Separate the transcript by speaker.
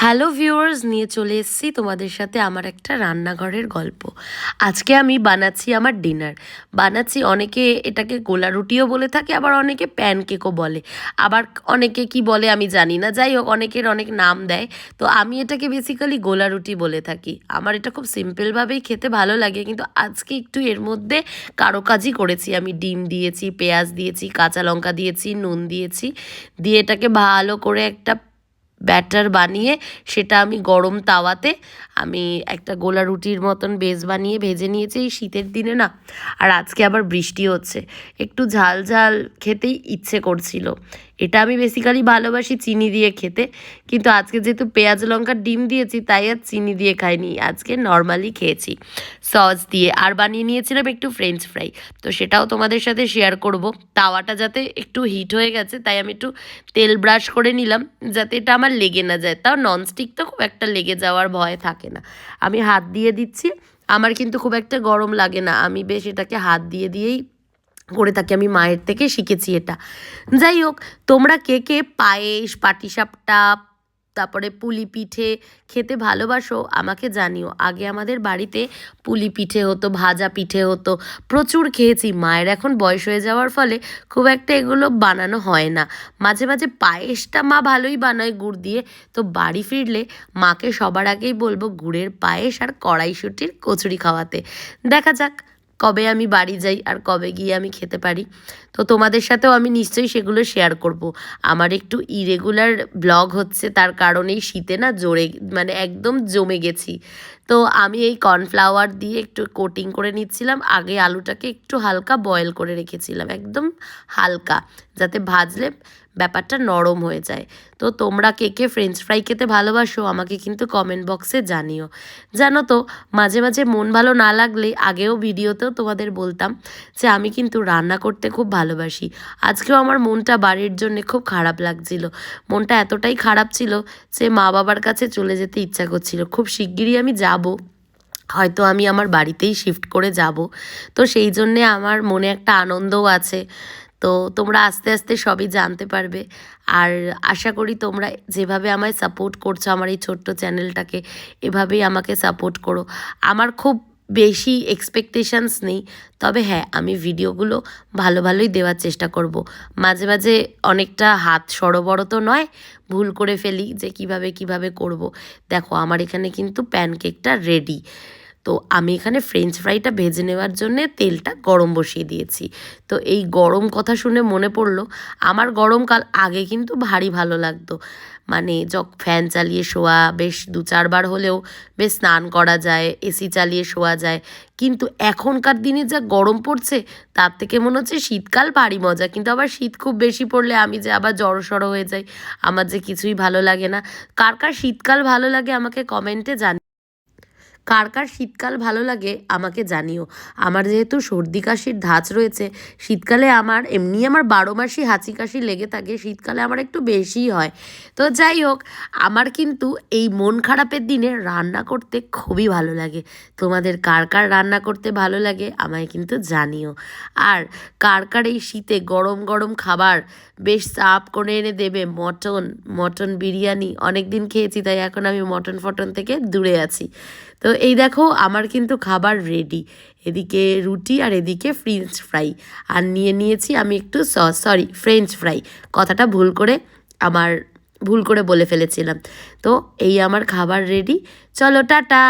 Speaker 1: Hello viewers, নিয়ে চলে এসেছি তোমাদের সাথে আমার একটা রান্নাঘরের গল্প। আজকে আমি বানাচ্ছি আমার ডিনার। বানাচ্ছি, অনেকে এটাকে গোলা রুটিও বলে থাকে, আবার অনেকে প্যানকেকও বলে, আবার অনেকে কি বলে আমি জানি না। যাই হোক, অনেকের অনেক নাম দেয়। তো আমি এটাকে বেসিক্যালি গোলা রুটি বলে থাকি। আমার এটা খুব সিম্পলভাবেই খেতে ভালো লাগে, কিন্তু আজকে একটু এর মধ্যে কারুকাজই করেছি। আমি ডিম দিয়েছি, পেঁয়াজ দিয়েছি, কাঁচা লঙ্কা দিয়েছি, নুন দিয়েছি, দিয়ে এটাকে ভালো করে একটা ব্যাটার বানিয়ে সেটা আমি গরম তাওয়াতে আমি একটা গোলা রুটির মতন বেস বানিয়ে ভেজে নিয়েছি। এই শীতের দিনে না, আর আজকে আবার বৃষ্টি হচ্ছে, একটু ঝাল ঝাল খেতেই ইচ্ছে করছিল। এটা আমি বেসিক্যালি ভালোবাসি চিনি দিয়ে খেতে, কিন্তু আজকে যেহেতু পেঁয়াজ লঙ্কার ডিম দিয়েছি তাই আর চিনি দিয়ে খাইনি, আজকে নর্মালি খেয়েছি সস দিয়ে। আর বানিয়ে নিয়েছিলাম একটু ফ্রেঞ্চ ফ্রাই, তো সেটাও তোমাদের সাথে শেয়ার করব। তাওয়াটা যাতে একটু হিট হয়ে গেছে তাই আমি একটু তেল ব্রাশ করে নিলাম, যাতে এটা আমার লেগে না যায়। তাও ননস্টিক তো খুব একটা লেগে যাওয়ার ভয় থাকে না। আমি হাত দিয়ে দিচ্ছি, আমার কিন্তু খুব একটা গরম লাগে না, আমি বেশ এটাকে হাত দিয়ে দিয়েই করে থাকি, আমি মায়ের থেকে শিখেছি এটা। যাই হোক, তোমরা কে কে পায়েস, পাটিসাপটা, তারপরে পুলি পিঠে খেতে ভালোবাসো আমাকে জানিও। আগে আমাদের বাড়িতে পুলি পিঠে হতো, ভাজা পিঠে হতো, প্রচুর খেয়েছি। মায়ের এখন বয়স হয়ে যাওয়ার ফলে খুব একটা এগুলো বানানো হয় না। মাঝে মাঝে পায়েসটা মা ভালোই বানায় গুড় দিয়ে। তো বাড়ি ফিরলে মাকে সবার আগেই বলবো গুড়ের পায়েস আর কড়াইশুঁটির কচুরি খাওয়াতে। দেখা যাক কবে আমি বাড়ি যাই আর কবে গিয়ে আমি খেতে পারি। তো তোমাদের সাথেও আমি নিশ্চয়ই সেগুলো শেয়ার করব। আমার একটু ইরেগুলার ব্লগ হচ্ছে, তার কারণেই শীতে না জোরে মানে একদম জমে গেছি। তো আমি এই কর্নফ্লাওয়ার দিয়ে একটু কোটিং করে নিচ্ছিলাম। আগে আলুটাকে একটু হালকা বয়েল করে রেখেছিলাম, একদম হালকা, যাতে ভাজলে ব্যাপারটা নরম হয়ে যায়। তো তোমরা কে কে ফ্রেঞ্চ ফ্রাই খেতে ভালোবাসো আমাকে কিন্তু কমেন্ট বক্সে জানিও। জানো তো, মাঝে মাঝে মন ভালো না লাগলে, আগেও ভিডিওতেও তোমাদের বলতাম যে আমি কিন্তু রান্না করতে খুব ভালোবাসি। আজকেও আমার মনটা বাড়ির জন্যে খুব খারাপ লাগছিল। মনটা এতটাই খারাপ ছিল যে মা বাবার কাছে চলে যেতে ইচ্ছা করছিল। খুব শিগগিরই আমি যাব, হয়তো আমি আমার বাড়িতেই শিফট করে যাব। তো সেই জন্যে আমার মনে একটা আনন্দও আছে। তো তোমরা আস্তে আস্তে সবই জানতে পারবে। আর আশা করি তোমরা যেভাবে আমায় সাপোর্ট করছো আমার এই ছোট্ট চ্যানেলটাকে, এভাবেই আমাকে সাপোর্ট করো। আমার খুব বেশি এক্সপেকটেশনস নেই, তবে হ্যাঁ, আমি ভিডিওগুলো ভালো ভালোই দেওয়ার চেষ্টা করব। মাঝে মাঝে অনেকটা হাত সড়বড় তো নয়, ভুল করে ফেলি যে কিভাবে করব। দেখো, আমার এখানে কিন্তু প্যানকেকটা রেডি। তো আমি এখানে ফ্রেঞ্চ ফ্রাইটা ভেজে নেওয়ার জন্যে তেলটা গরম বসিয়ে দিয়েছি। তো এই গরম কথা শুনে মনে পড়লো, আমার গরমকাল আগে কিন্তু ভারী ভালো লাগতো। মানে ফ্যান চালিয়ে শোয়া, বেশ 2-4 বার হলেও বেশ স্নান করা যায়, এসি চালিয়ে শোয়া যায়। কিন্তু এখনকার দিনে যা গরম পড়ছে, তার থেকে মনে হচ্ছে শীতকাল ভারী মজা। কিন্তু আবার শীত খুব বেশি পড়লে আমি যে আবার জড়সড় হয়ে যাই, আমার যে কিছুই ভালো লাগে না। কার কার শীতকাল ভালো লাগে আমাকে কমেন্টে জানি। কার কার শীতকাল ভালো লাগে আমাকে জানিও। আমার যেহেতু সর্দি কাশির ধাঁচ রয়েছে, শীতকালে আমার 12 মাসই হাঁচি কাশি লেগে থাকে, শীতকালে আমার একটু বেশিই হয়। তো যাই হোক, আমার কিন্তু এই মন খারাপের দিনে রান্না করতে খুবই ভালো লাগে। তোমাদের কার কার রান্না করতে ভালো লাগে আমায় কিন্তু জানিও। আর কার কার এই শীতে গরম গরম খাবার বেশ সার্ভ করে এনে দেবে। মটন বিরিয়ানি অনেক দিন খেয়েছি, তাই এখন আমি মটন থেকে দূরে আছি। তো এই দেখো, আমার কিন্তু খাবার রেডি। এদিকে রুটি আর এদিকে ফ্রেঞ্চ ফ্রাই। আর নিয়েছি আমি একটু ফ্রেঞ্চ ফ্রাই, কথাটা ভুল করে বলে ফেলেছিলাম। তো এই আমার খাবার রেডি। চলো, টাটা।